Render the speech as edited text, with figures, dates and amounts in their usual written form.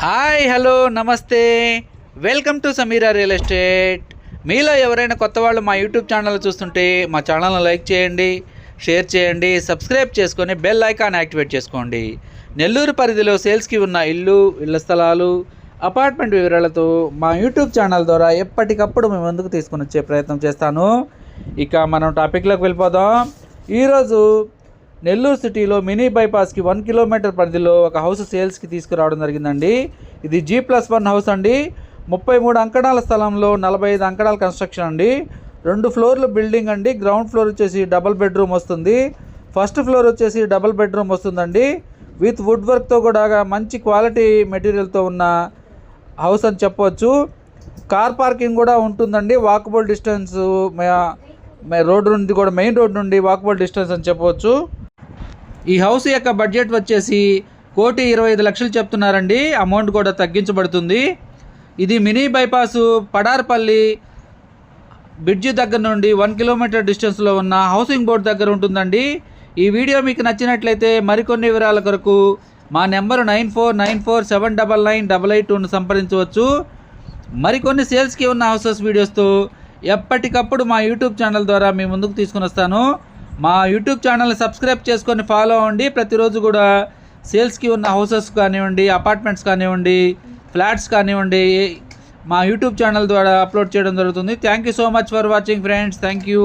Hi hello నమస్తే welcome to Sameera real estate. మీలో ఎవరైనా కొత్త వాళ్ళు మా యూట్యూబ్ ఛానల్ చూస్తుంటే మా ఛానల్ని లైక్ చేయండి, షేర్ చేయండి, సబ్స్క్రైబ్ చేసుకొని బెల్ ఐకాన్ యాక్టివేట్ చేసుకోండి. నెల్లూరు పరిధిలో సేల్స్కి ఉన్న ఇళ్ల స్థలాలు, అపార్ట్మెంట్ వివరాలతో మా యూట్యూబ్ ఛానల్ ద్వారా ఎప్పటికప్పుడు మేము ముందుకు తీసుకుని వచ్చే ప్రయత్నం చేస్తాను. ఇక మనం టాపిక్లోకి వెళ్ళిపోదాం. ఈరోజు నెల్లూరు సిటీలో మినీ బైపాస్కి 1 కిలోమీటర్ పరిధిలో ఒక హౌస్ సేల్స్కి తీసుకురావడం జరిగిందండి. ఇది G+1 హౌస్ అండి. 33 అంకణాల స్థలంలో 45 అంకణాల కన్స్ట్రక్షన్ అండి. 2 ఫ్లోర్ల బిల్డింగ్ అండి. గ్రౌండ్ ఫ్లోర్ వచ్చేసి డబుల్ బెడ్రూమ్ వస్తుంది. ఫస్ట్ ఫ్లోర్ వచ్చేసి డబుల్ బెడ్రూమ్ వస్తుందండి. విత్ వుడ్ వర్క్తో కూడా మంచి క్వాలిటీ మెటీరియల్తో ఉన్న హౌస్ అని చెప్పవచ్చు. కార్ పార్కింగ్ కూడా ఉంటుందండి. వాకబుల్ డిస్టెన్స్ రోడ్డు నుండి కూడా మెయిన్ రోడ్ నుండి వాకబుల్ డిస్టెన్స్ అని చెప్పవచ్చు. ఈ హౌస్ యొక్క బడ్జెట్ వచ్చేసి 1,25,00,000 చెప్తున్నారండి. అమౌంట్ కూడా తగ్గించబడుతుంది. ఇది మినీ బైపాసు పడార్పల్లి బ్రిడ్జి దగ్గర నుండి 1 కిలోమీటర్ డిస్టెన్స్లో ఉన్న హౌసింగ్ బోర్డ్ దగ్గర ఉంటుందండి. ఈ వీడియో మీకు నచ్చినట్లయితే మరికొన్ని వివరాల కొరకు మా నెంబరు 9494799882ను సంప్రదించవచ్చు. మరికొన్ని సేల్స్కి ఉన్న హౌసెస్ వీడియోస్తో ఎప్పటికప్పుడు మా యూట్యూబ్ ఛానల్ ద్వారా మీ ముందుకు తీసుకుని వస్తాను. మా యూట్యూబ్ ఛానల్ని సబ్స్క్రైబ్ చేసుకొని ఫాలో అవ్వండి. ప్రతిరోజు కూడా సేల్స్కి ఉన్న హౌసెస్ కానివ్వండి, అపార్ట్మెంట్స్ కానివ్వండి, ఫ్లాట్స్ కానివ్వండి మా యూట్యూబ్ ఛానల్ ద్వారా అప్లోడ్ చేయడం జరుగుతుంది. Thank you so much for watching friends. Thank you.